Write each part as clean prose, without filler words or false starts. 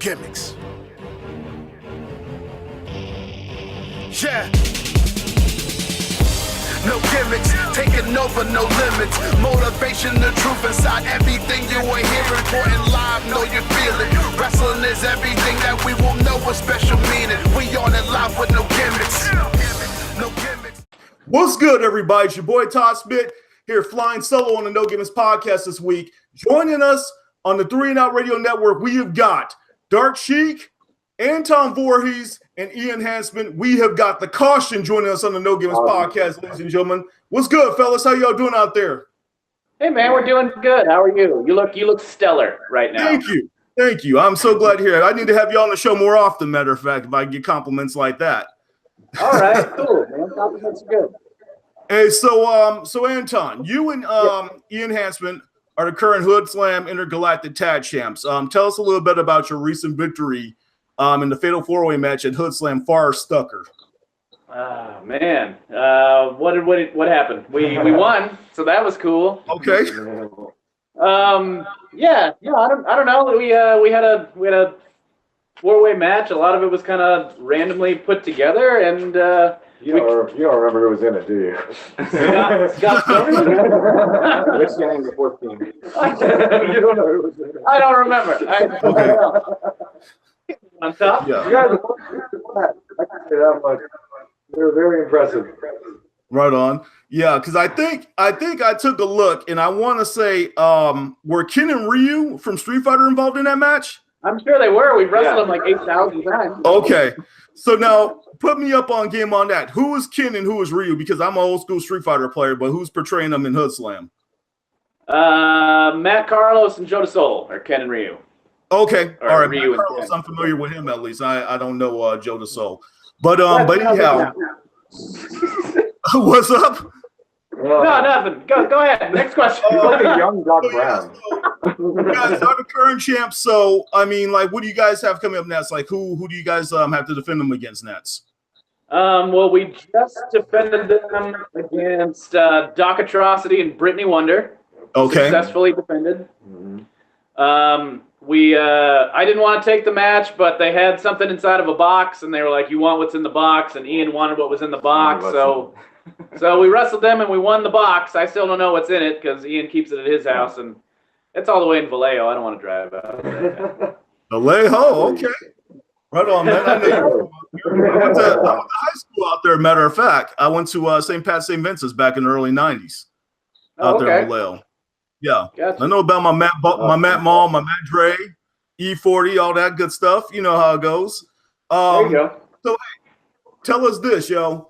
gimmicks. Yeah. No gimmicks, taking over, no limits. Motivation, the truth inside everything you are hearing. Reporting live, know you feel it. Wrestling is everything that we will know with special meaning. We on it live with no gimmicks. No gimmicks. What's good, everybody? It's your boy Todd Smith here, flying solo on the No Gimmicks podcast this week. Joining us on the 3 and Out Radio Network, we have got Dark Sheik, Anton Voorhees, and Ean Hancement. We have got the Caution joining us on the No Gimmicks podcast, ladies and gentlemen. What's good, fellas? How y'all doing out there? Hey, man, we're doing good. How are you? You look stellar right now. Thank you. I'm so glad to hear it. I need to have you on the show more often, matter of fact, if I get compliments like that. All right, cool, man. Compliments are good. Hey, so Anton, you and Ean Hancement are the current Hoodslam Intergalactic Tag Champs. Tell us a little bit about your recent victory in the Fatal 4-Way match at Hoodslam Far Stucker. Man, what happened? We won, so that was cool. Okay. Yeah. I don't know. We had a 4-way match. A lot of it was kind of randomly put together, and you don't remember who was in it, do you? Scott Stoner? Which game? The fourth team. You don't know who was in it. I don't remember. Okay. On top? Yeah. You guys, I can say that much. They were very impressive. Right on. Yeah, because I think I took a look, and I want to say, were Ken and Ryu from Street Fighter involved in that match? I'm sure they were. We've wrestled them like 8,000 times. Okay. So now put me up on game on that. Who is Ken and who is Ryu? Because I'm an old school Street Fighter player, but who's portraying them in Hoodslam? Matt Carlos and Joe DeSoul are Ken and Ryu. Okay. Or all right. Ryu Matt Carlos, I'm familiar with him at least. I don't know Joe DeSoul. But anyhow. What's up? No, nothing. Go ahead. Next question. Like a young Doc Brown. You guys are the current champs, so I mean, like, what do you guys have coming up next? Like, who do you guys have to defend them against next? Well, we just defended them against Doc Atrocity and Brittany Wonder. Okay. Successfully defended. Mm-hmm. I didn't want to take the match, but they had something inside of a box, and they were like, "You want what's in the box?" And Ian wanted what was in the box, so we wrestled them and we won the box. I still don't know what's in it because Ian keeps it at his house, and it's all the way in Vallejo. I don't want to drive out. Vallejo, okay. Right on, man. I went to high school out there, matter of fact. I went to St. Pat St. Vincent's back in the early 90s out there in Vallejo. Yeah. Gotcha. I know about my Matt Mall, my Matt Dre, E40, all that good stuff. You know how it goes. There you go. So, hey, tell us this, yo.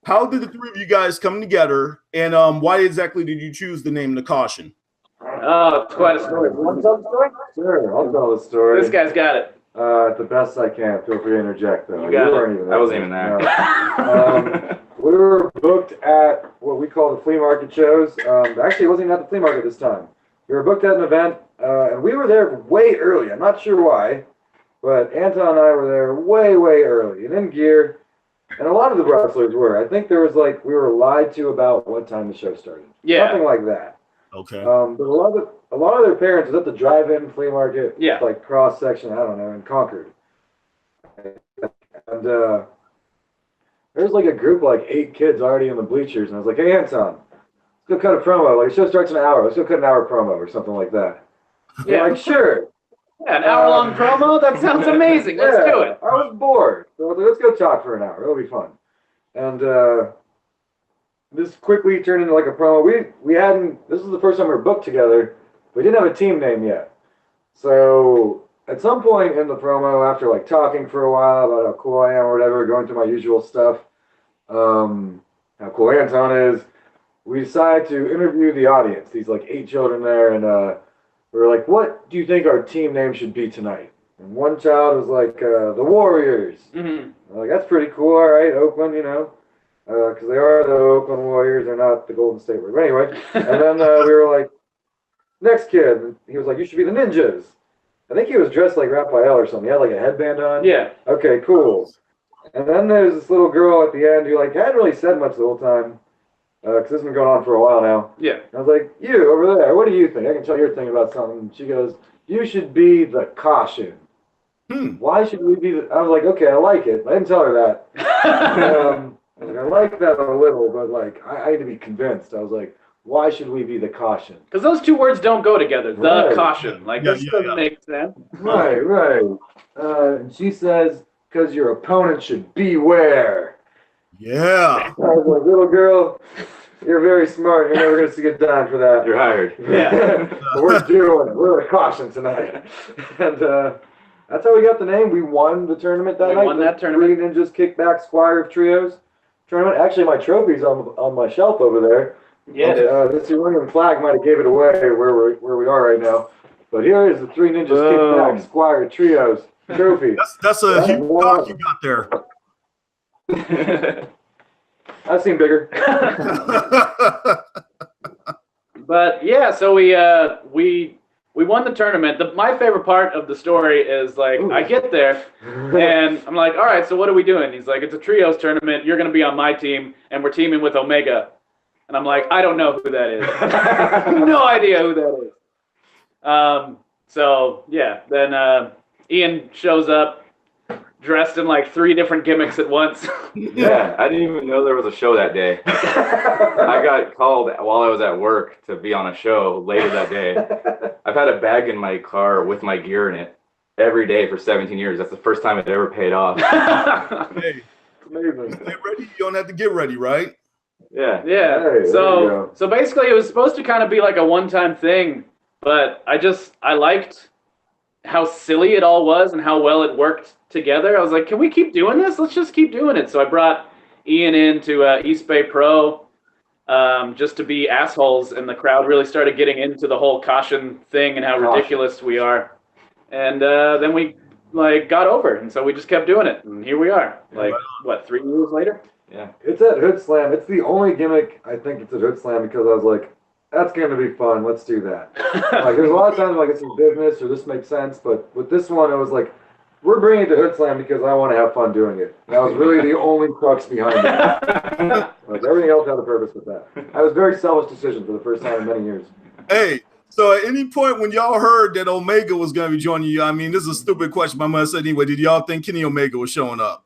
How did the three of you guys come together, and why exactly did you choose the name The Caution? Oh, it's quite a story. You want to tell the story? Sure, I'll tell the story. This guy's got it. The best I can. Feel free to interject, though. You got weren't even there. I wasn't even there. No. We were booked at what we call the flea market shows. Actually, it wasn't even at the flea market this time. We were booked at an event, and we were there way early. I'm not sure why, but Anton and I were there way, way early and in gear. And a lot of the wrestlers were. I think there was we were lied to about what time the show started. Yeah. Something like that. Okay. But a lot of their parents was at the drive-in flea market. Yeah. Like cross section, I don't know, in Concord. And there was a group of 8 kids already in the bleachers, and I was like, "Hey, Anton, let's go cut a promo. The show starts in an hour. Let's go cut an hour promo or something like that." Yeah. Like, sure. Yeah, an hour-long promo? That sounds amazing. Let's do it. I was bored. So I was like, let's go talk for an hour. It'll be fun. And this quickly turned into a promo. We hadn't, this was the first time we were booked together. We didn't have a team name yet. So at some point in the promo, after talking for a while about how cool I am or whatever, going through my usual stuff, how cool Anton is, we decided to interview the audience. These 8 children there, and we were like, "What do you think our team name should be tonight?" And one child was like, "The Warriors." Mm-hmm. I'm that's pretty cool. All right, Oakland, because they are the Oakland Warriors. They're not the Golden State Warriors. But anyway, and then we were like, "Next kid," and he was like, "You should be the Ninjas." I think he was dressed like Raphael or something. He had a headband on. Yeah. Okay, cool. And then there's this little girl at the end who hadn't really said much the whole time. Because this has been going on for a while now. Yeah. And I was like, "You over there, what do you think? I can tell your thing about something." She goes, "You should be the Caution." Why should we be? I was like, okay, I like it. I didn't tell her that. I like that a little, but like, I need to be convinced. I was like, why should we be the caution? Because those two words don't go together. The Right. caution. Like, this doesn't make sense. Right. And she says, because your opponent should beware. Yeah. I was like, little girl, you're very smart. You're never going to see a dime for that. You're hired. Yeah. We're doing it. We're the caution tonight. And that's how we got the name. We won the tournament that night. We won that tournament. Three Ninjas Kickback Squire of Trios tournament. Actually, my trophy's on my shelf over there. Yeah. This William Flag might have gave it away where we are right now. But here is the Three Ninjas Kickback Squire Trios trophy. That's a huge cock you got there. I've seen bigger. But yeah, so we won the tournament. My favorite part of the story is like, I get there and I'm like, all right, so what are we doing? He's like, it's a trios tournament. You're going to be on my team and we're teaming with Omega. And I'm like, I don't know who that is. No idea who that is. So yeah, then Ean shows up dressed in like 3 different gimmicks at once. Yeah, I didn't even know there was a show that day. I got called while I was at work to be on a show later that day. I've had a bag in my car with my gear in it every day for 17 years. That's the first time it ever paid off. Hey, Amazing. get ready. You don't have to get ready, right? Yeah. Yeah. Hey, So basically it was supposed to kind of be like a one-time thing, but I liked how silly it all was and how well it worked together. I was like, can we keep doing this? Let's just keep doing it. So I brought Ean into East Bay Pro just to be assholes, and the crowd really started getting into the whole caution thing and how ridiculous we are. And then we like got over it, and so we just kept doing it, and here we are. Like, what, 3 years later? Yeah. It's at Hoodslam. It's the only gimmick I think it's at Hoodslam because I was like, that's going to be fun. Let's do that. Like, there's a lot of times like it's in business or this makes sense, but with this one, I was like, we're bringing it to Hoodslam because I want to have fun doing it. That was really the only crux behind it. Like, everything else had a purpose with that. That was a very selfish decision for the first time in many years. Hey, so at any point when y'all heard that Omega was going to be joining you, I mean, this is a stupid question, but I'm going to say anyway, did y'all think Kenny Omega was showing up?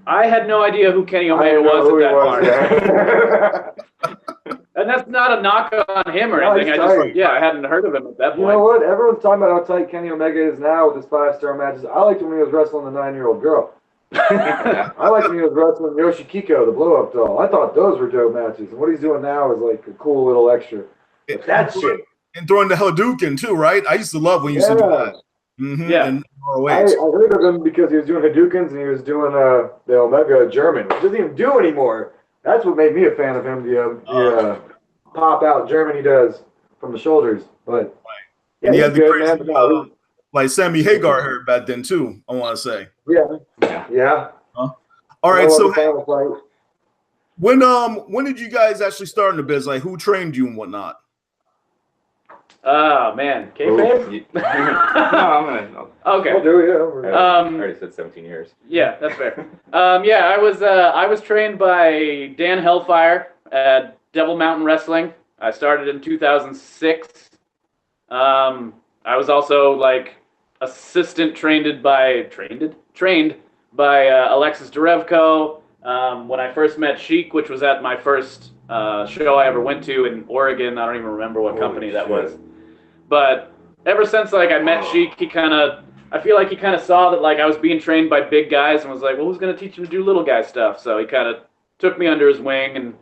I had no idea who Kenny Omega was at that point. And that's not a knock on him or anything. I hadn't heard of him at that point. You know what? Everyone's talking about how tight Kenny Omega is now with his 5-star matches. I liked when he was wrestling the 9-year-old girl. I liked when he was wrestling Yoshikiko, the blow-up doll. I thought those were dope matches. And what he's doing now is like a cool little extra. But that shit. And throwing the Hadouken too, right? I used to love when you used to do that. Yeah. And I heard of him because he was doing Hadoukens and he was doing the Omega German, which doesn't even do anymore. That's what made me a fan of him, the pop-out German he does from the shoulders. But yeah, and he had the good, crazy, man. like Sammy Hagar hair back then too, I want to say. Yeah. All right, so fight. when did you guys actually start in the biz? Like, who trained you and whatnot? Oh man, kayfabe? No, I'm gonna. Okay. I'll do it, yeah. I already said 17 years. Yeah, that's fair. I was trained by Dan Hellfire at Devil Mountain Wrestling. I started in 2006. I was also like assistant trained by Alexis Derevko. When I first met Sheik, which was at my first show I ever went to in Oregon. I don't even remember what company that was. But ever since like I met Sheik, I feel like he kind of saw that like I was being trained by big guys and was like, well, who's going to teach him to do little guy stuff? So he kind of took me under his wing and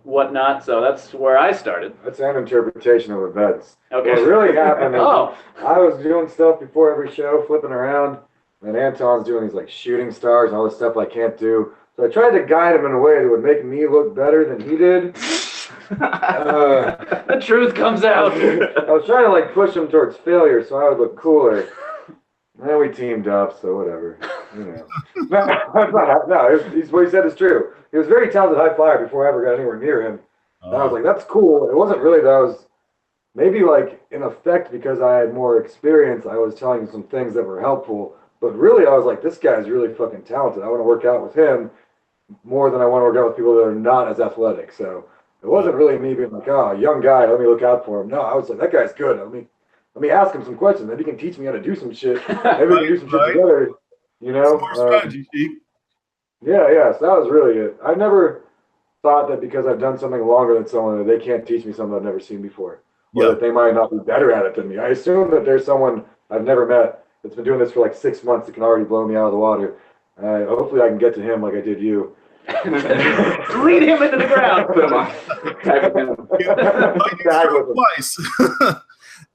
whatnot. So that's where I started. That's an interpretation of events. Okay. What really happened is Oh. I was doing stuff before every show, flipping around, and Anton's doing these like shooting stars and all this stuff I can't do. So I tried to guide him in a way that would make me look better than he did. The truth comes out. I was trying to like push him towards failure so I would look cooler. And then we teamed up, so whatever. You know. No, what he said is true. He was a very talented high flyer before I ever got anywhere near him. And I was like, that's cool. It wasn't really that I was maybe like in effect because I had more experience, I was telling him some things that were helpful. But really I was like, this guy's really fucking talented. I want to work out with him more than I want to work out with people that are not as athletic. So it wasn't really me being like, oh, young guy, let me look out for him. No, I was like, that guy's good. let me ask him some questions. Maybe he can teach me how to do some shit. Maybe we can do some shit together. You know? Smart strategy, Sheik. Yeah. So that was really it. I never thought that because I've done something longer than someone that they can't teach me something I've never seen before, or that they might not be better at it than me. I assume that there's someone I've never met that's been doing this for like 6 months that can already blow me out of the water. Hopefully I can get to him like I did you. Lead him into the ground. Put him on. Tag with him. Twice.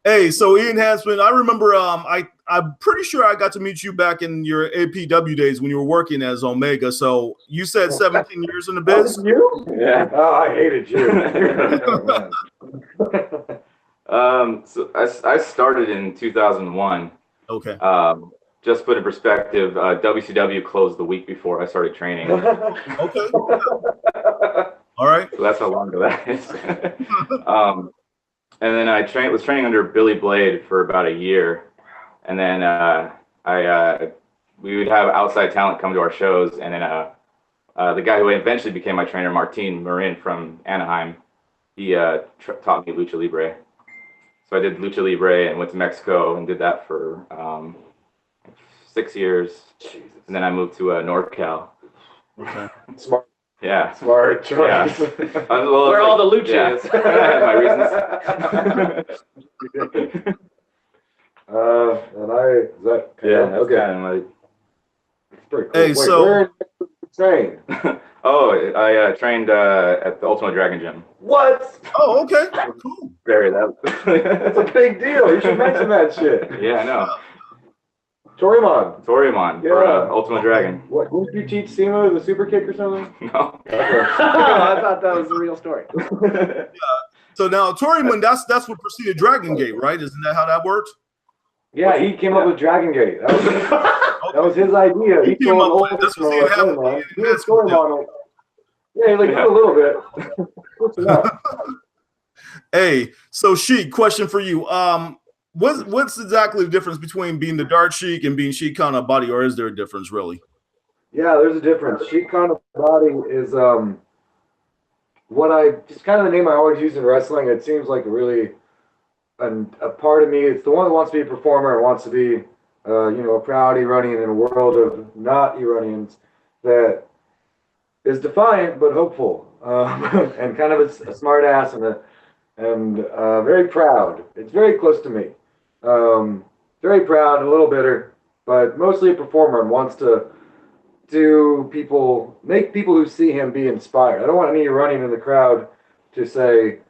Hey, so Ean Hancement, I remember I'm pretty sure I got to meet you back in your APW days when you were working as Omega. So you said 17 years in the biz? Oh, you? Yeah. Oh, I hated you. So I started in 2001. Okay. Just put in perspective, WCW closed the week before I started training. Okay. All right. So that's how long ago that is. And then I was training under Billy Blade for about a year. And then we would have outside talent come to our shows. And then the guy who eventually became my trainer, Martin Marin from Anaheim, he taught me Lucha Libre. So I did Lucha Libre and went to Mexico and did that for 6 years. Jesus. And then I moved to NorCal. Okay. Smart. Yeah. Smart choice. Yeah. Where all the lucha is. I had my reasons. And is that Yeah, that's okay. kind of It's pretty cool. Hey, Wait, so- where did you train? Oh, I trained at the Ultimate Dragon Gym. What? Oh, okay. Cool. Bury that. That's a big deal. You should mention that shit. Yeah, I know. Torimon. Toriumon for Yeah. Ultimate Dragon. What? Didn't you teach Simo the super kick or something? No. Okay. I thought that was the real story. So now Toryman, that's what preceded Dragon Gate, right? Isn't that how that worked? Yeah, he came up with Dragon Gate. That was his idea. He came told up with it. That's what he had. He was Torimon. Yeah, like a little bit. What's that? Hey, so Sheik, question for you. What's exactly the difference between being the Dark Sheik and being Sheik Khan body, or is there a difference really? Yeah, there's a difference. Sheik Khan body is just kind of the name I always use in wrestling. It seems like a part of me. It's the one that wants to be a performer and wants to be a proud Iranian in a world of not Iranians that is defiant but hopeful, and kind of a smart ass and very proud. It's very close to me. Very proud, a little bitter, but mostly a performer and wants to make people who see him be inspired. I don't want any Iranian in the crowd to say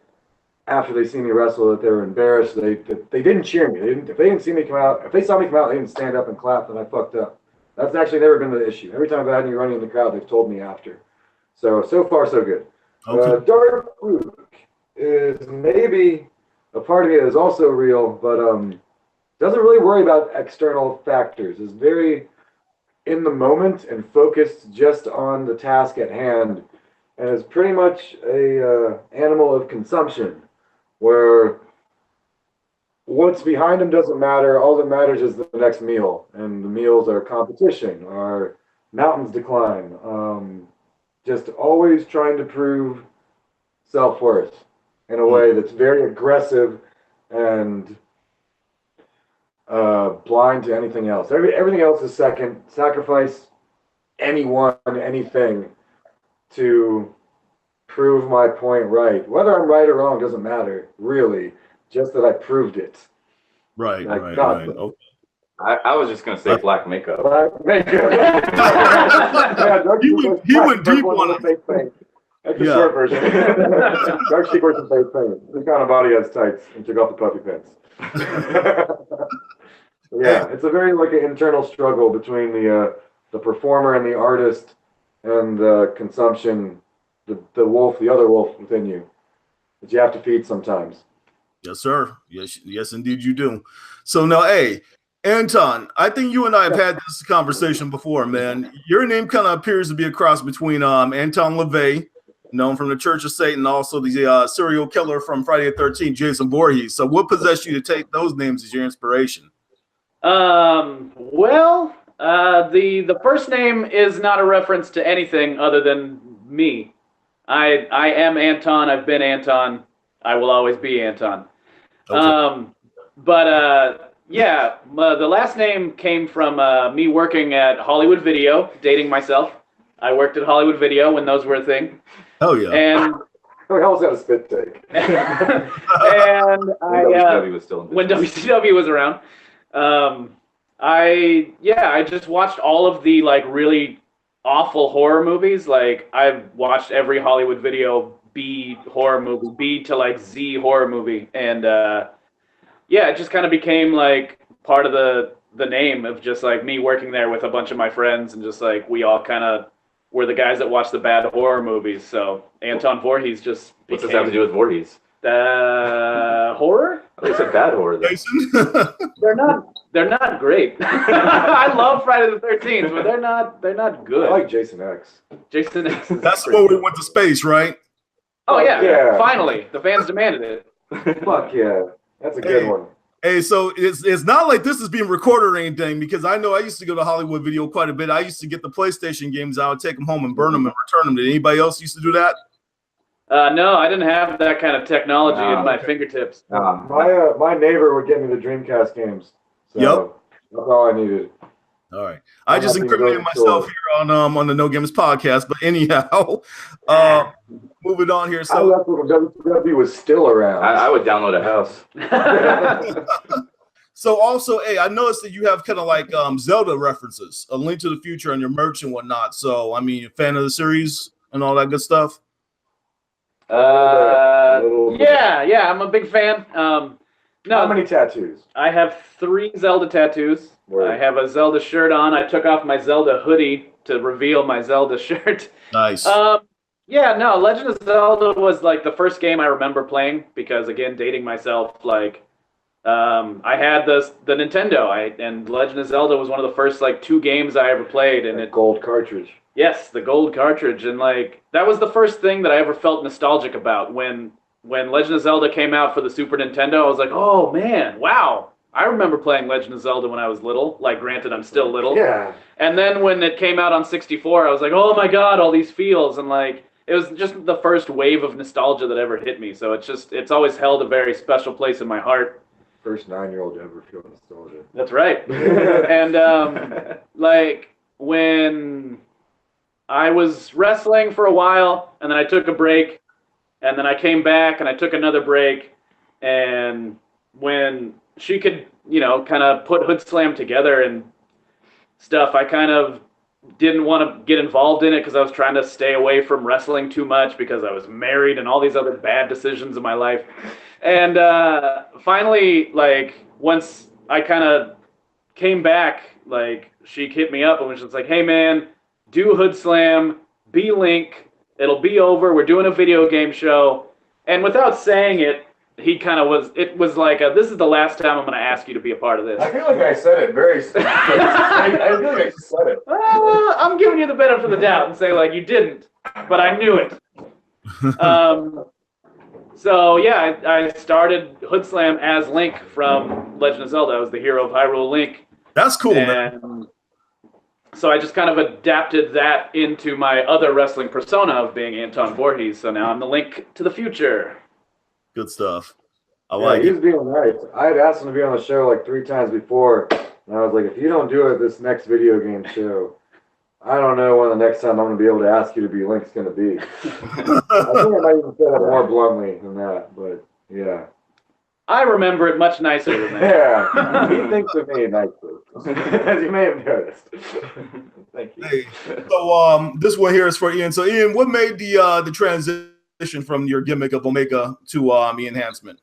after they see me wrestle that they're embarrassed. They didn't cheer me. If they didn't see me come out, if they saw me come out, they didn't stand up and clap, then I fucked up. That's actually never been the issue. Every time I've had any Iranian in the crowd, they've told me after. So far so good. Okay. Dark Luke is maybe a part of me that is also real, but doesn't really worry about external factors. Is very in the moment and focused just on the task at hand, and is pretty much a animal of consumption, where what's behind him doesn't matter. All that matters is the next meal, and the meals are competition, are mountains decline. Just always trying to prove self-worth in a way that's very aggressive and blind to anything else. Everything else is second. Sacrifice anyone, anything to prove my point right. Whether I'm right or wrong doesn't matter, really. Just that I proved it. Right. Like, Okay. I was just gonna say black makeup. Black makeup. He went deep on it. Face paint. That's the Yeah. short version. Dark Sheik wears some face paint. His kind of body has tights and took off the puffy pants. Yeah, it's a very like an internal struggle between the performer and the artist and the consumption, the wolf, the other wolf within you that you have to feed sometimes. Yes, sir. Yes, indeed you do. So now, hey, Anton, I think you and I have had this conversation before, man. Your name kind of appears to be a cross between Anton LaVey, known from the Church of Satan, and also the serial killer from Friday the 13th, Jason Voorhees. So what possessed you to take those names as your inspiration? Well, the first name is not a reference to anything other than me. I am Anton. I've been Anton. I will always be Anton. Okay. But yeah, the last name came from me working at Hollywood Video, dating myself. I worked at Hollywood Video when those were a thing. Oh yeah. And I almost got a spit take. and When WCW was still in when business. WCW was around, I just watched all of the like really awful horror movies. Like I've watched every Hollywood Video B horror movie, B to like Z horror movie, and yeah, it just kind of became like part of the name of just like me working there with a bunch of my friends, and just like we all kind of were the guys that watched the bad horror movies. So Anton Voorhees just What's this have to do with Voorhees? Horror? I think it's a bad horror. Though. Jason? They're not great. I love Friday the 13th, but they're not good. I like Jason X. Jason X. That's the one we went to space, right? Oh yeah, Yeah. finally the fans demanded it. Fuck yeah. That's a good one. Hey, so it's not like this is being recorded or anything, because I know I used to go to Hollywood Video quite a bit. I used to get the PlayStation games. I would take them home and burn them and return them. Did anybody else used to do that? No, I didn't have that kind of technology at my fingertips. My neighbor would get me the Dreamcast games. So Yep. That's all I needed. All right. I just I'm not incriminated being myself really here on the No Gamers podcast. But anyhow, moving on here. I So left when WCW was still around. I would download a house. so also, hey, I noticed that you have kind of like Zelda references, A Link to the Future on your merch and whatnot. So I mean, a fan of the series and all that good stuff. Yeah, I'm a big fan. No, How many tattoos? I have 3 Zelda tattoos. Word. I have a Zelda shirt on. I took off my Zelda hoodie to reveal my Zelda shirt. Nice. Yeah, no, Legend of Zelda was like the first game I remember playing because, again, dating myself, like I had the Nintendo, and Legend of Zelda was one of the first like 2 games I ever played, and it Gold cartridge. yes, the gold cartridge, and like that was the first thing that I ever felt nostalgic about when Legend of Zelda came out for the Super Nintendo. I was like, oh man, wow. I remember playing Legend of Zelda when I was little. Like, granted, I'm still little. Yeah. And then when it came out on 64, I was like, oh my god, all these feels. And like, it was just the first wave of nostalgia that ever hit me. So it's always held a very special place in my heart. First 9-year-old to ever feel nostalgia. That's right. And like, when I was wrestling for a while, and then I took a break, and then I came back, and I took another break, and when she could, kind of put Hoodslam together and stuff, I kind of didn't want to get involved in it because I was trying to stay away from wrestling too much because I was married and all these other bad decisions in my life. And finally, like, once I kind of came back, like, she hit me up and was just like, hey, man, do Hoodslam, be Link, it'll be over, we're doing a video game show. And without saying it, he kind of was, it was like, this is the last time I'm going to ask you to be a part of this. I feel like I said it very I feel like I said it. I'm giving you the benefit of the doubt and say, like, you didn't, but I knew it. So, yeah, I started Hoodslam as Link from Legend of Zelda. I was the hero of Hyrule Link. That's cool, man. And so I just kind of adapted that into my other wrestling persona of being Anton Voorhees. So now I'm the Link to the future. Good stuff. I Yeah, like he it. was being nice. I had asked him to be on the show like 3 times before, and I was like, if you don't do it this next video game show, I don't know when the next time I'm going to be able to ask you to be Link's going to be. I think I might even say it more bluntly than that, but yeah. I remember it much nicer than that. Yeah, he thinks of me nicely, as you may have noticed. Thank you. Hey, so this one here is for Ian. So Ian, what made the transition from your gimmick of Omega to Ean Hancement?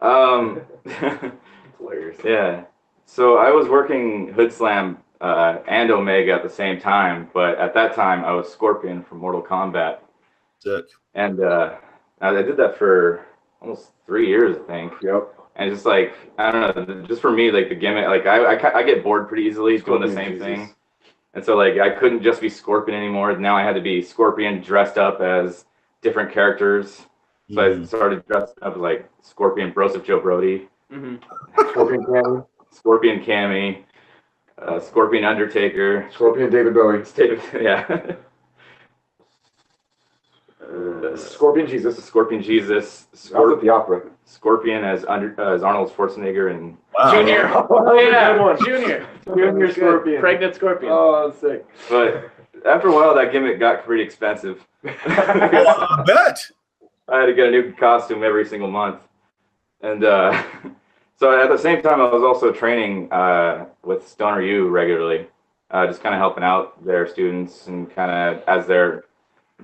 Hilarious. Yeah. So I was working Hoodslam and Omega at the same time, but at that time I was Scorpion from Mortal Kombat. Sick. And I did that for almost 3 years, I think. Yep. And just like, I don't know, just for me, like the gimmick, like I get bored pretty easily doing the Scorpion same Jesus. thing. And so like I couldn't just be Scorpion anymore. Now I had to be Scorpion dressed up as different characters. So I started dressed up as like Scorpion Broseph Joe Brody, Scorpion Cammy, Scorpion Cammy, Scorpion Undertaker, Scorpion David Bowie. yeah. Scorpion Jesus. Scorpion Jesus. I was at the opera. Scorpion as Arnold Schwarzenegger and Junior. Oh yeah, Good one. Junior. Junior Scorpion. Pregnant Scorpion. Oh, that's sick. But after a while, that gimmick got pretty expensive. I bet. I had to get a new costume every single month. And so at the same time, I was also training with Stoner U regularly, just kind of helping out their students and kind of as they're,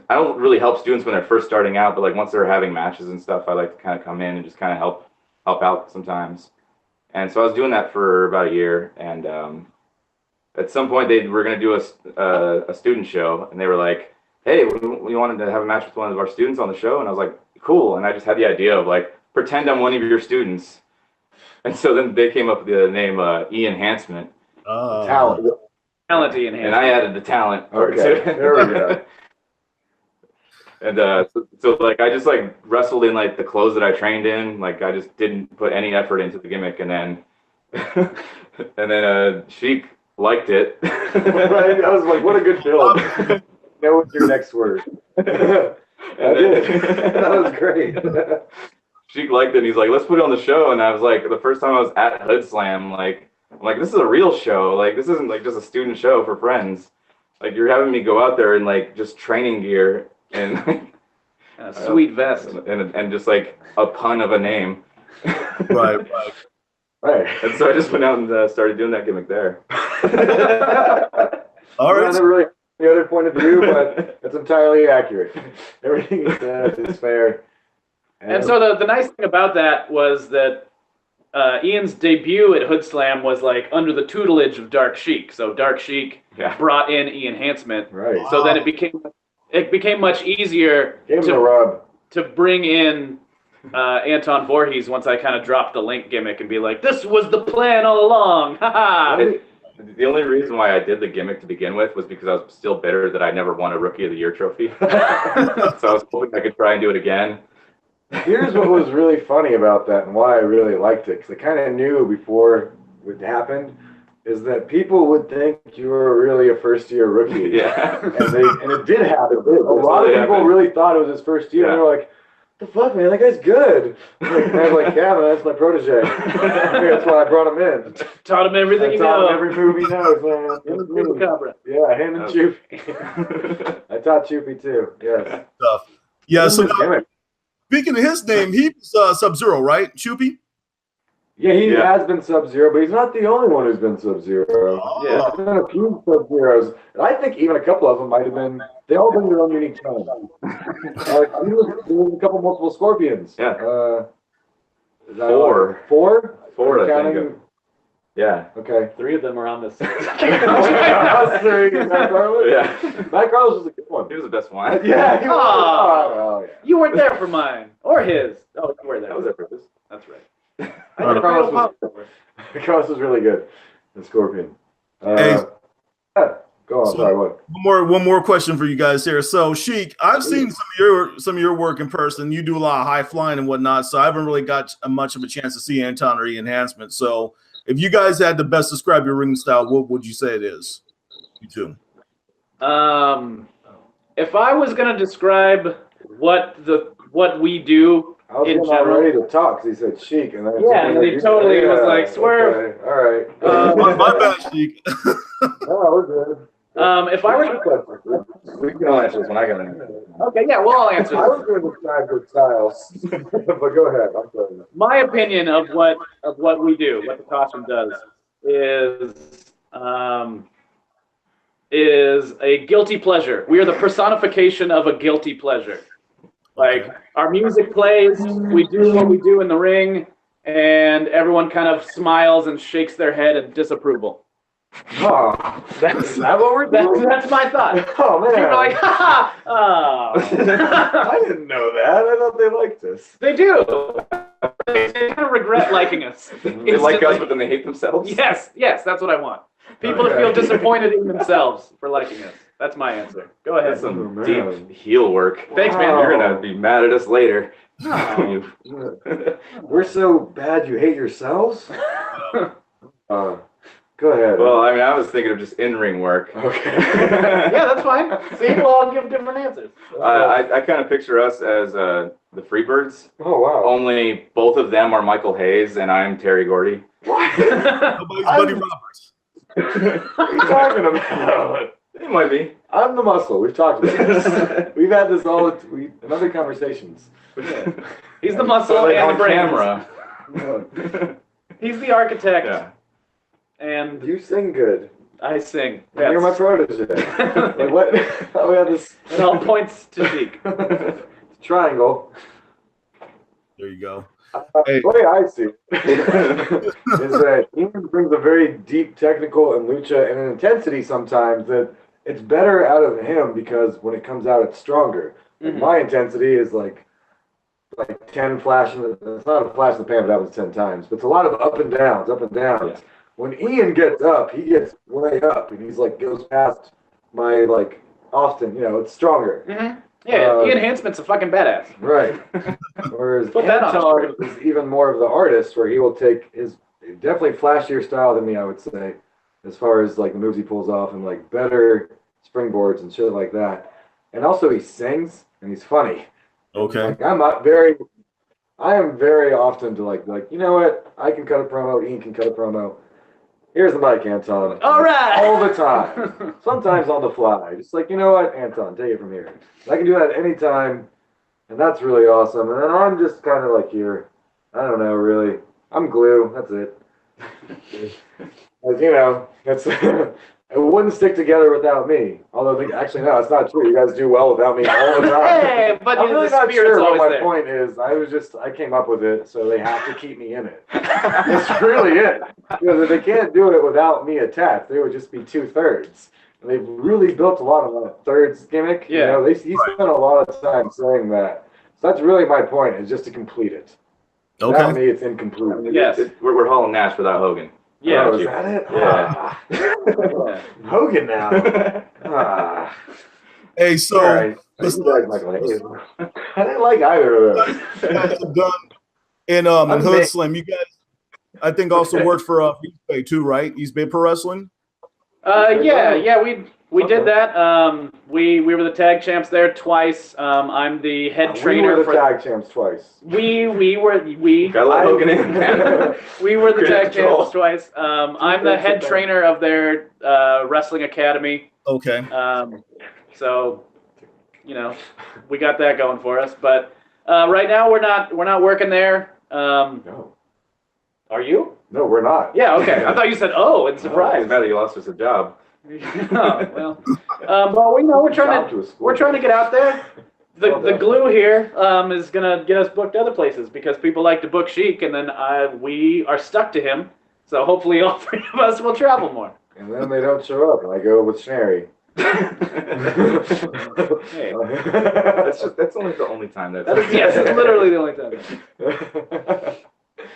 I don't really help students when they're first starting out, but like once they're having matches and stuff, I like to kind of come in and just kind of help out sometimes. And so I was doing that for about a year. And at some point they were going to do a student show, and they were like, hey, we wanted to have a match with one of our students on the show. And I was like, cool. And I just had the idea of like, pretend I'm one of your students. And so then they came up with the name Ean Hancement. Talent. Ian Hancement. And I added the talent. Okay, there we go. And so like I just like wrestled in like the clothes that I trained in. Like I just didn't put any effort into the gimmick. And then Sheik liked it. Right? I was like, what a good build. That was your next word. I did. That was great. Sheik liked it, and he's like, let's put it on the show. And I was like, the first time I was at Hoodslam, I'm like, this is a real show. Like, this isn't like just a student show for friends. Like, you're having me go out there in like just training gear and a sweet vest and just like a pun of a name. Right. And so I just went out and started doing that gimmick there. All right. I never really the other point of view, but it's entirely accurate. Everything he says is fair. And so the nice thing about that was that Ian's debut at Hoodslam was like under the tutelage of Dark Sheik. So Dark Sheik brought in Ean Hancement. Right. So then it became much easier to bring in Anton Voorhees once I kind of dropped the Link gimmick and be like, this was the plan all along. The only reason why I did the gimmick to begin with was because I was still bitter that I never won a Rookie of the Year trophy. So I was hoping I could try and do it again. Here's what was really funny about that and why I really liked it, because I kind of knew before it happened, is that people would think you were really a first-year rookie. Yeah. And it did happen. A lot of people really thought it was his first year. And they were like, the fuck, man, that guy's good. And I was like, yeah, man, that's my protege. That's why I brought him in. Taught him everything he knows. Taught him every move he knows, man. Yeah, him and Choopy. I taught Choopy too, yes. Yeah, so now, speaking of his name, he's Sub-Zero, right? Choopy? Yeah, he has been Sub-Zero, but he's not the only one who's been Sub-Zero. Oh. Yeah, there's been a few Sub-Zeros. And I think even a couple of them might have been, they all bring their own unique tone. There was a couple multiple Scorpions. Yeah. Four? Four, I think. Yeah. Okay. 3 of them are on this. Matt Carlos was a good one. He was the best one. Yeah, he was. Oh, yeah. You weren't there for mine. Or his. Oh, you were there. I was there for this. That's right. Carlos was really good. The Scorpion. Hey. Go on. Sorry, what? One more question for you guys here. So, Sheik, I've seen some of your work in person. You do a lot of high flying and whatnot, so I haven't really got much of a chance to see Anton or Ean Hancement. So, if you guys had to best describe your ring style, what would you say it is? You two. If I was going to describe what we do I was in not general, ready to talk because he said Sheik, and then he totally was like, swerve. Okay. All right. My bad, Sheik. Oh, we're good. If I were We can all answer this when I get in. okay, yeah, we'll all answer I this. was going to describe your styles, but go ahead. I'm sorry. My opinion of what we do, what the costume does, is a guilty pleasure. We are the personification of a guilty pleasure. Like, our music plays, we do what we do in the ring, and everyone kind of smiles and shakes their head in disapproval. Oh, That's that what we're doing? that's my thought. Oh, man. People are like, ha ha! Oh. I didn't know that. I thought they liked us. They do. They kind of regret liking us. They like us, but then they hate themselves. Yes, that's what I want. People to feel disappointed in themselves for liking us. That's my answer. Go ahead. That's some deep heel work. Thanks, man. You're going to be mad at us later. We're so bad you hate yourselves? Go ahead. Well, I mean, I was thinking of just in-ring work. Okay. Yeah, that's fine. See, we'll all give different answers. I kind of picture us as the Freebirds. Oh, wow. Only both of them are Michael Hayes, and I'm Terry Gordy. Nobody's Buddy Roberts. What are you talking about? It might be. I'm the muscle. We've talked about this. We've had this all in other conversations. He's the muscle So, like, and on the brains. camera. He's the architect. Yeah. And You sing good. I sing. And you're my protege. Like what? We have this It all points to Sheik. triangle. There you go. The way I see it is that Ian brings a very deep technical and lucha and an intensity sometimes that it's better out of him because when it comes out, it's stronger. Like my intensity is like 10 flash in the, it's not a flash in the pan, but that was 10 times. But it's a lot of up and downs. Yeah. When Ian gets up, he gets way up and he's like goes past my like often, it's stronger. Yeah, Ean Hancement's a fucking badass. Right. Whereas Put that on Anton is even more of the artist, where he will take his definitely flashier style than me, I would say, as far as like the moves he pulls off and like better springboards and shit like that. And also he sings and he's funny. Okay. Like I am very often to like you know what? I can cut a promo. Ian can cut a promo. Here's the mic, Anton. All right. All the time. Sometimes on the fly. Just like, you know what, Anton, take it from here. I can do that anytime, and that's really awesome. And then I'm just kind of like here. I don't know, really. I'm glue. That's it. That's it wouldn't stick together without me. Although, actually, no, it's not true. You guys do well without me all the time. Hey, but I'm really the not spirit's sure what always my there. point is. I came up with it, so they have to keep me in it. That's really it. Because if they can't do it without me attached, they would just be 2/3. And they've really built a lot of that thirds gimmick. Yeah. He spent a lot of time saying that. So that's really my point, is just to complete it. Without me, it's incomplete. Yes. We're Hall and Nash without Hogan. Yeah. Oh, is that it? Yeah. Yeah. Hogan now. Hey, so All right. let's You guys, Michael Hayes. I didn't like either of those. you guys have done in Hoodslam, you guys I think also worked for East Bay too, right? East Bay Pro Wrestling? Yeah, we did that. We were the tag champs there twice. I'm the head trainer We were for the tag champs twice. we Gotta let Hogan in, man. we were the tag Control. champs twice. I'm the head trainer of their wrestling academy. Okay. So, we got that going for us. But right now we're not working there. No. Are you? No, we're not. Yeah. Okay. I thought you said oh in Surprise! surprise. Mad that you lost us a job. Oh, well, we're trying to get out there. The glue here is gonna get us booked other places because people like to book Sheik, and then we are stuck to him. So hopefully all three of us will travel more. And then they don't show up, and I go with Sherry. Hey, That's only the only time that is, yes, it's literally the only time.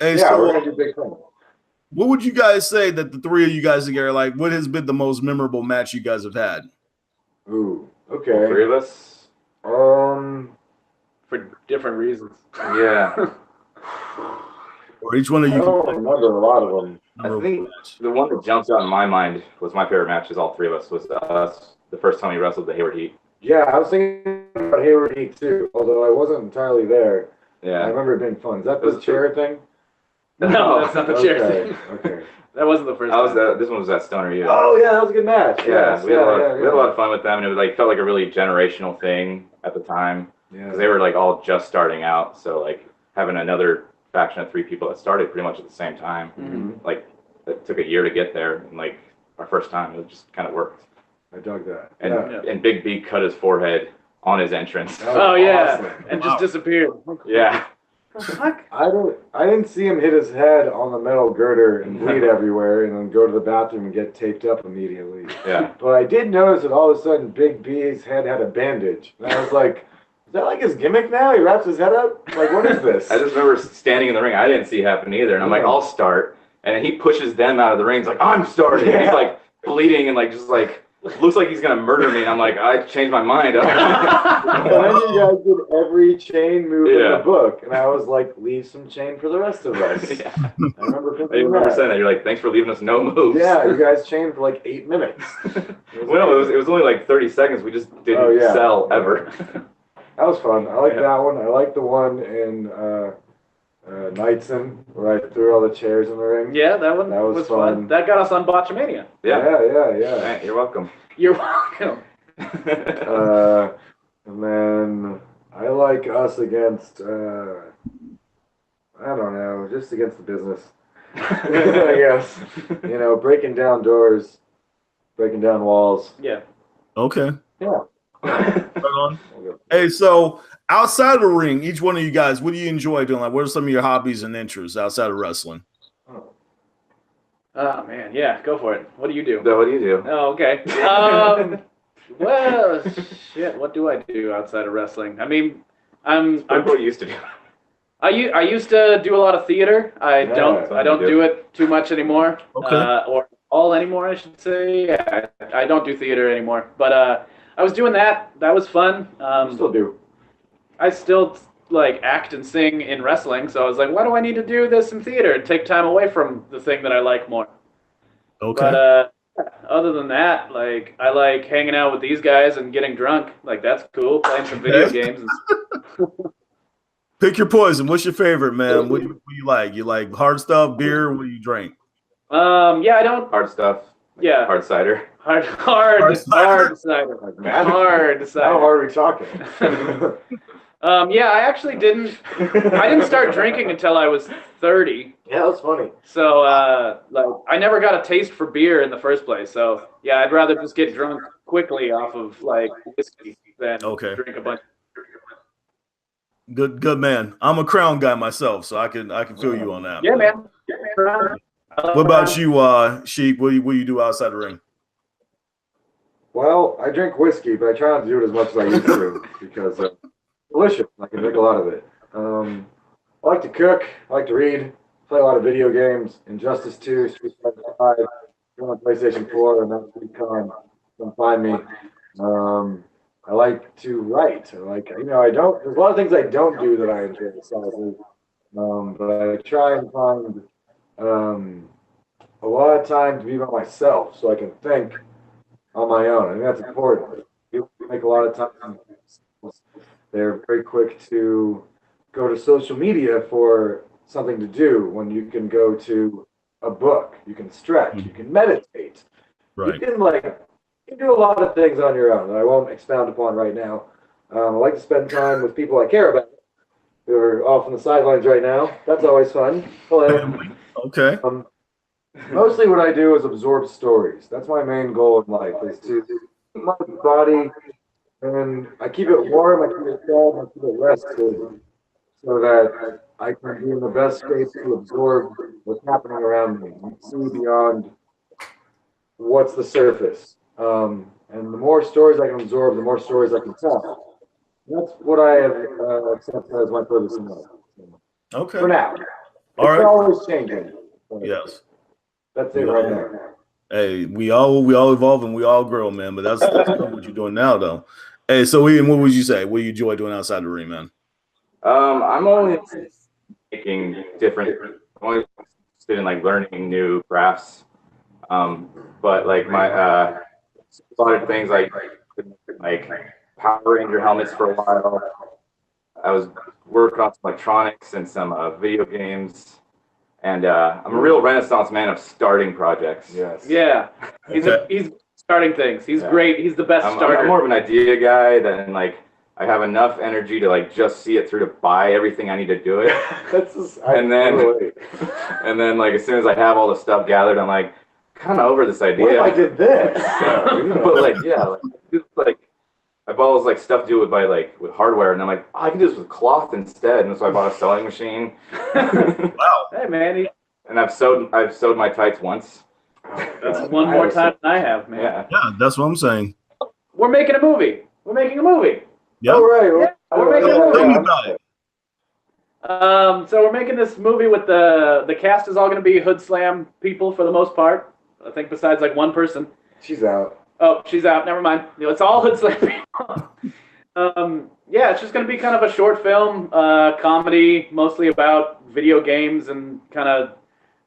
Hey, Yeah, we're so gonna do big things. what would you guys say that the three of you guys together, like, what has been the most memorable match you guys have had? Ooh, All okay. three of us. For different reasons. Yeah. Or each one of I you? don't remember a lot of them. I think the one that jumps out in my mind was my favorite match. Is all three of us was us the first time we wrestled the Hayward Heat. Yeah, I was thinking about Hayward Heat too, although I wasn't entirely there. I Yeah. remember it being fun. Is that It was the chair thing? No, that's not the chair Okay, thing. okay. That wasn't the first I was time. this one was at Stoner U. Oh yeah, that was a good match. Yeah, Yes, we had a lot yeah. of fun with them, and it was felt like a really generational thing at the time Yeah. because they were all just starting out. So having another faction of three people that started pretty much at the same time, Mhm. it took a year to get there, and our first time, it just kind of worked. I dug that. And Yeah. and Big B cut his forehead on his entrance. That was Oh yeah, awesome. and just disappeared. Yeah. Fuck. I didn't see him hit his head on the metal girder and bleed everywhere and then go to the bathroom and get taped up immediately. Yeah. But I did notice that all of a sudden Big B's head had a bandage. And I was like, is that like his gimmick now? He wraps his head up? Like, what is this? I just remember standing in the ring. I didn't see it happen either. And I'm like, I'll start. And then he pushes them out of the ring. He's like, I'm starting. And he's bleeding and looks like he's gonna murder me. And I'm like, I changed my mind. And then you guys did every chain move in Yeah. the book, and I was like, leave some chain for the rest of us. Yeah. I remember I thinking remember that. saying that. You're like, thanks for leaving us no moves. Yeah, you guys chained for like 8 minutes. Well, no, it was only like 30 seconds. We just didn't sell ever. That was fun. I like that one. I like the one in Knightson where I threw all the chairs in the ring. Yeah, that one That was fun. fun. That got us on Botchamania. Yeah. Yeah. You're welcome. You're welcome. And then I like us against, I don't know, just against the business. I guess. You know, breaking down doors, breaking down walls. Yeah. Okay. Yeah. Right on. Hey, so outside of the ring, each one of you guys, what do you enjoy doing? Like, what are some of your hobbies and interests outside of wrestling? Oh man, yeah, go for it. What do you do? So what do you do? Oh, okay. Well, shit. What do I do outside of wrestling? I mean, I'm what you used to do. I used to do a lot of theater. I don't do it too much anymore. Okay. Or all anymore, I should say. I don't do theater anymore. But I was doing that. That was fun. Still do. I still like act and sing in wrestling, so I was like, why do I need to do this in theater and take time away from the thing that I like more? Okay. But other than that, like I like hanging out with these guys and getting drunk. Like that's cool. Playing some video games. Pick your poison. What's your favorite, man? What do you like? You like hard stuff, beer? What do you drink? Yeah, I don't. Hard stuff. Yeah. Hard cider. Hard cider. Like mad? Hard cider. How hard are we talking? Yeah, I actually didn't. I didn't start drinking until I was 30. Yeah, that's funny. So, like, I never got a taste for beer in the first place. So, yeah, I'd rather just get drunk quickly off of like whiskey than drink a bunch. Good man. I'm a Crown guy myself, so I can feel you on that. Yeah, man. What about you, Sheik? What do you do outside the ring? Well, I drink whiskey, but I try not to do it as much as I used to because delicious. I can drink a lot of it. I like to cook. I like to read. Play a lot of video games. Injustice 2, Street Fighter 5. I'm on PlayStation 4, and that's Recon. Come find me. I like to write. I like, there's a lot of things I don't do that I enjoy besides but I try and find a lot of time to be by myself so I can think on my own. I think that's important. People make a lot of time. They're very quick to go to social media for something to do when you can go to a book, you can stretch, you can meditate. Right. You can do a lot of things on your own that I won't expound upon right now. I like to spend time with people I care about who are off on the sidelines right now. That's always fun. Hello. Okay. Mostly what I do is absorb stories. That's my main goal in life, is to keep my body, and I keep it warm, I keep it calm, I keep it rested, so that I can be in the best shape to absorb what's happening around me and see beyond what's the surface. And the more stories I can absorb, the more stories I can tell. That's what I have accepted as my purpose in life. Okay. For now. All right. It's always changing. Yes. That's it right there. Hey, we all evolve and we all grow, man. But that's good what you're doing now, though. Hey, so Ian, what would you say? What do you enjoy doing outside the ring, man? I'm only making different. I'm only interested in like learning new crafts. But like my a lot of things like Power Ranger helmets for a while. I was working on some electronics and some video games. And I'm a real Renaissance man of starting projects. Yes. Yeah, he's starting things. He's great. He's the best starter. I'm more of an idea guy than like I have enough energy to like just see it through to buy everything I need to do it. And then like as soon as I have all the stuff gathered, I'm like kind of over this idea. What if I did this? But like like I bought all this like stuff to do with hardware, and I'm like, I can do this with cloth instead, and so I bought a sewing machine. Wow. Hey man, And I've sewed my tights once. that's one more time than I have, man. Yeah. That's what I'm saying. We're making a movie. We're making a movie. Yeah. All right. We're making a Tell me movie. about it. So we're making this movie with the cast is all going to be Hoodslam people for the most part. I think besides like one person. She's out. Oh, she's out. Never mind. It's all Hoodslam. Yeah, it's just going to be kind of a short film, comedy, mostly about video games and kind of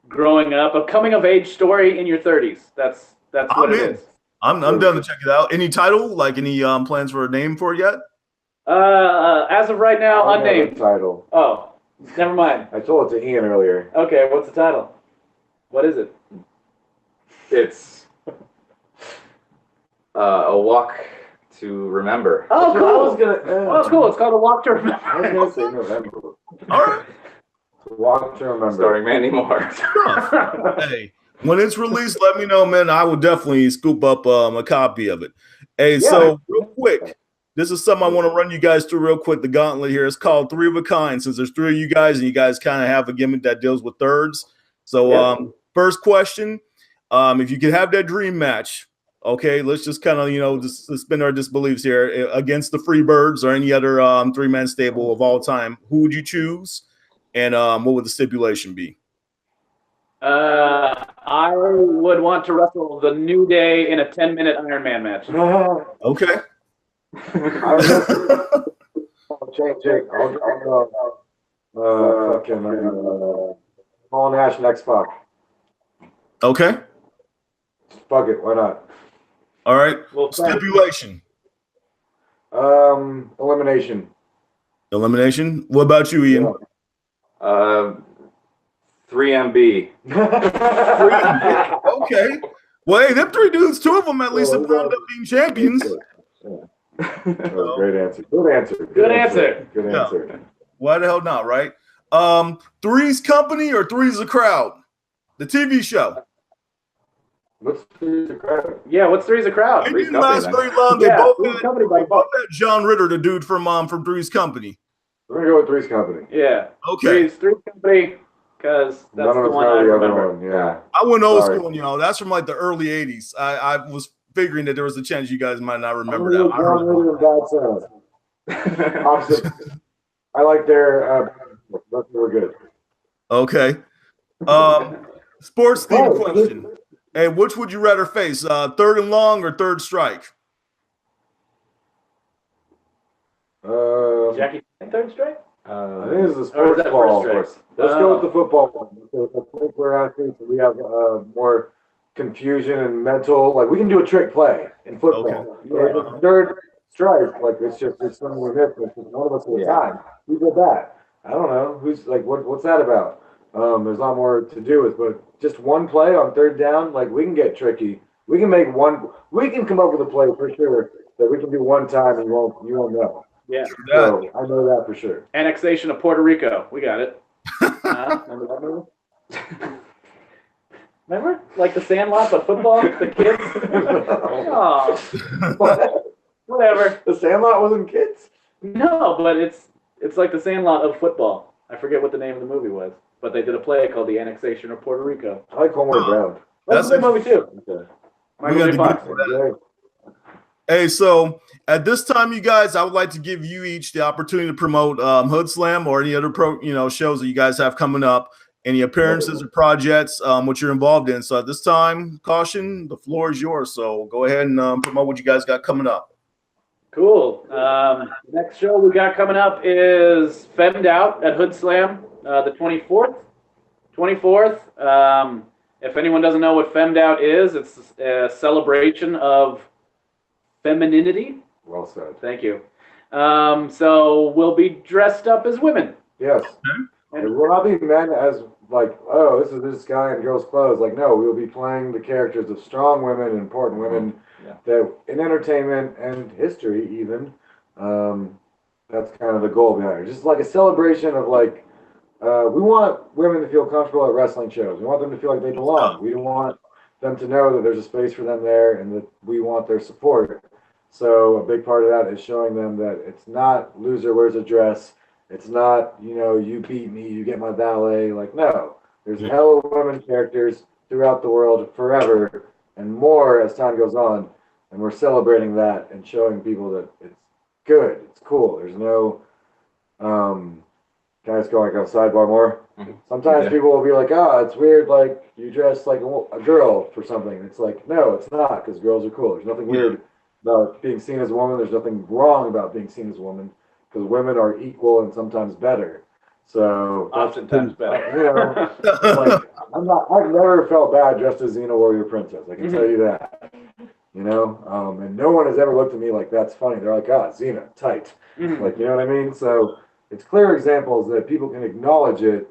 growing up, a coming of age story in your 30s. That's what it is. I'm done to check it out. Any title? Like any plans for a name for it yet? As of right now, unnamed. Title. Oh, never mind. I told it to Ian earlier. Okay, what's the title? What is it? It's a walk to remember. Oh, cool. I was gonna. Oh, cool. It's called A Walk to Remember. I was gonna say November. All right. Walk to remember. Starring Mandy Moore. Hey, when it's released, let me know, man. I will definitely scoop up a copy of it. Hey, so real quick, this is something I want to run you guys through real quick. The gauntlet here is called Three of a Kind. Since there's three of you guys, and you guys kind of have a gimmick that deals with thirds. So, first question: if you could have that dream match, okay, let's just kind of just suspend our disbeliefs here against the Freebirds or any other three-man stable of all time. Who would you choose, and what would the stipulation be? I would want to wrestle the New Day in a 10-minute Iron Man match. Okay. I'll change it. Paul Nash and X-Pac. Okay. Fuck it. Why not? All right. Well, Stipulation. Elimination. Elimination. What about you, Ian? 3MB. Okay. Well, hey, them three dudes, two of them at least have wound up being champions. That was a great answer. Good answer. Good answer. Good answer. Why the hell not, right? Three's Company or Three's a Crowd? The TV show. What's the crowd? Yeah, what's Three's a Crowd? It Three's didn't last Company, very long. They Yeah, both Three's had, Company by both had John Ritter, the dude from Three's Company. We're gonna go with Three's Company. Yeah. Okay. Three's Company, because that's None of the us one know I the remember. other one. Yeah. I went old Sorry. school, that's from like the early 80s. I was figuring that there was a chance you guys might not remember I'm that. gonna go John Ritter and Bad Sound. Opposite. I like their. They were good. Okay. Sports theme question. Hey, which would you rather face? Third and long or third strike? Jackie Third Strike? I think this is a Or is sports that ball. first strike? Let's go with the football one. Because I think we're athletes and we have more confusion and mental. Like, we can do a trick play in football. Okay. Third strike, like, it's something we're missing. It's just one of us at a time. Who did that? I don't know. Who's like, what's that about? There's a lot more to do with, but just one play on third down, like, we can get tricky. We can make one. We can come up with a play for sure that we can do one time and you won't know. Yeah. So I know that for sure. Annexation of Puerto Rico. We got it. Remember that movie? Remember? Like the Sandlot, but football? The kids? Oh, whatever. The Sandlot wasn't kids. No, but it's like the Sandlot of football. I forget what the name of the movie was, but they did a play called The Annexation of Puerto Rico. I like Homeward Bound. That's a good movie too. Okay. Michael got J. to Fox. get that. Hey, so at this time, you guys, I would like to give you each the opportunity to promote Hoodslam or any other shows that you guys have coming up, any appearances or projects which you're involved in. So at this time, caution, the floor is yours. So go ahead and promote what you guys got coming up. Cool. The next show we got coming up is Femmed Out at Hoodslam, the 24th. 24th. If anyone doesn't know what Femmed Out is, it's a celebration of femininity. Well said. Thank you. So we'll be dressed up as women. Yes. It will not be men as like, oh, this is this guy in girls' clothes. Like, no, we'll be playing the characters of strong women, important women that in entertainment and history even. That's kind of the goal behind it. Just like a celebration of like, we want women to feel comfortable at wrestling shows. We want them to feel like they belong. We don't want them to know that there's a space for them there and that we want their support. So a big part of that is showing them that it's not loser wears a dress. It's not, you beat me, you get my valet. Like, no, there's a hell of women characters throughout the world forever and more as time goes on. And we're celebrating that and showing people that it's good, it's cool. There's no can I just go like on a sidebar more? Mhm. Sometimes Yeah. people will be like, it's weird, like you dress like a girl for something. It's like, no, it's not, because girls are cool. There's nothing weird about being seen as a woman. There's nothing wrong about being seen as a woman, because women are equal and sometimes better. So Oftentimes better. You know, like I've never felt bad dressed as Xena Warrior Princess. I can tell you that. You know, and no one has ever looked at me like that's funny. They're like, Xena, tight. Like, you know what I mean? So it's clear examples that people can acknowledge it.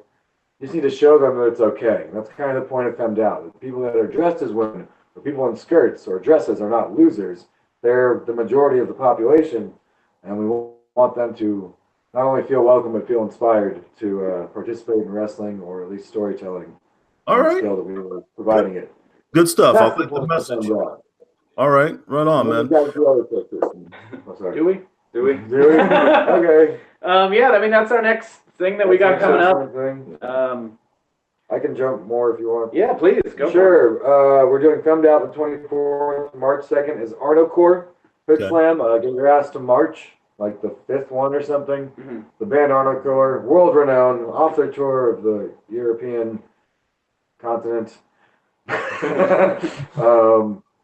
You just need to show them that it's okay. And that's kind of the point of Femmed Out. The people that are dressed as women, or people in skirts or dresses, are not losers. They're the majority of the population, and we want them to not only feel welcome, but feel inspired to participate in wrestling, or at least storytelling. All right. Skill that we were providing it. Good stuff. That's I'll get the point of message. Femmed Out. All right. Right on, And then man. we've got two other pictures. Oh, sorry. Do we? Do we? Do we? Okay. Yeah, I mean, that's our next thing that we got coming up. Thing. I can jump more if you want. Yeah, please, go for it. Sure. We're doing Femmed Out the 24th. March 2nd is Arnocorps Hoodslam. Get your ass to March, like the 5th one or something. Mhm. The band Arnocorps, world renowned, off their tour of the European continent.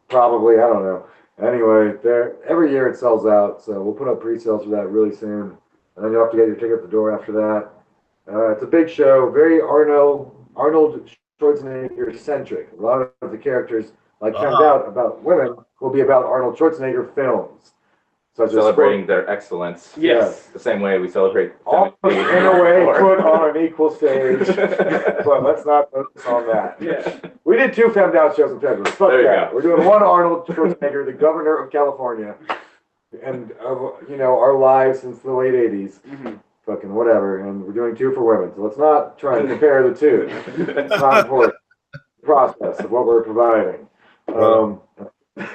Probably, I don't know. Anyway, every year it sells out, so we'll put up pre-sales for that really soon. And then you'll have to get your ticket at the door after that. It's a big show, very Arnold Schwarzenegger centric. A lot of the characters, like Femmed Out about women, will be about Arnold Schwarzenegger films, such Celebrating their excellence. Yes. The same way we celebrate. all in a way put on an equal stage. But let's not focus on that. Yeah. We did 2 Femmed Out shows in February. Fuck There you that. go. We're doing one Arnold Schwarzenegger, the governor of California, and our lives since the late '80s. Mhm. Fucking whatever. And we're doing 2 for women. So let's not try and compare the two. It's not important. Process of what we're providing.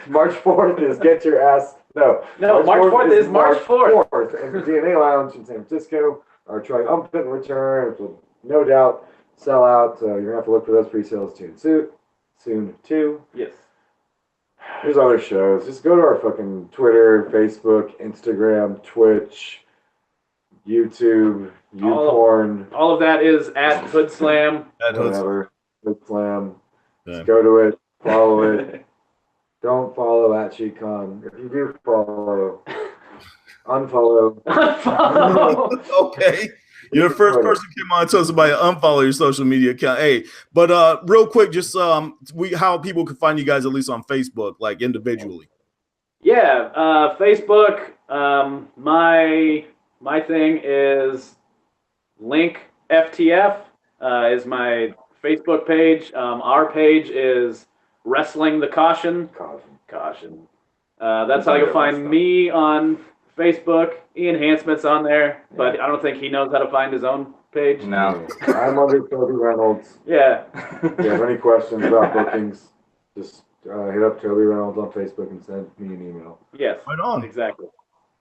March 4th is Get Your Ass. No, March 4th is March 4th. And the DNA Lounge in San Francisco, our triumphant return, which will no doubt sell out. So you're going to have to look for those pre-sales soon too. Yes. There's other shows. Just go to our fucking Twitter, Facebook, Instagram, Twitch, YouTube, YouPorn, All of that is at Hoodslam. whatever. Hoodslam. Yeah. Just go to it, follow it. Don't follow at Sheik. If you do follow, unfollow. Okay. You're the first person who came on and told somebody to unfollow your social media account. Hey, but real quick, just how people can find you guys at least on Facebook, like individually. Yeah, Facebook. My thing is Link FTF is my Facebook page. Our page is Wrestling the Caution. Caution. That's how you'll find me on Facebook. Ean Hancement's on there, but I don't think he knows how to find his own page. No. I'm under Toby Reynolds. Yeah. If you have any questions about bookings, just hit up Toby Reynolds on Facebook and send me an email. Yes. Right on. Exactly.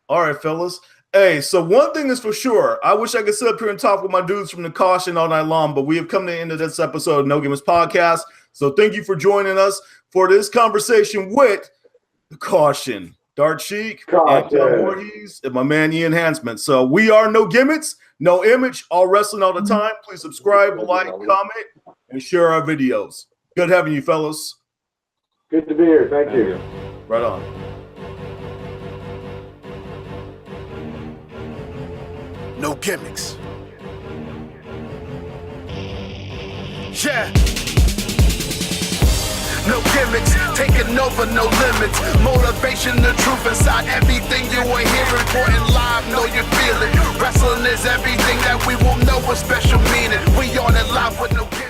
All right, fellas. Hey, so one thing is for sure. I wish I could sit up here and talk with my dudes from the Caution all night long, but we have come to the end of this episode of No Gimmicks Podcast. So thank you for joining us for this conversation with the Caution. Dart Sheik, Anton Voorhees, and my man Ean Hancement. So we are No Gimmicks, No Image, all wrestling all the time. Please subscribe, like, comment, and share our videos. Good having you, fellas. Good to be here. Thank you. Right on. No gimmicks. Yeah. No gimmicks, taking over, no limits. Motivation, the truth inside everything you are hearing. Important live, know you feel it. Wrestling is everything that we will know with special meaning. We on it live with no gimmicks.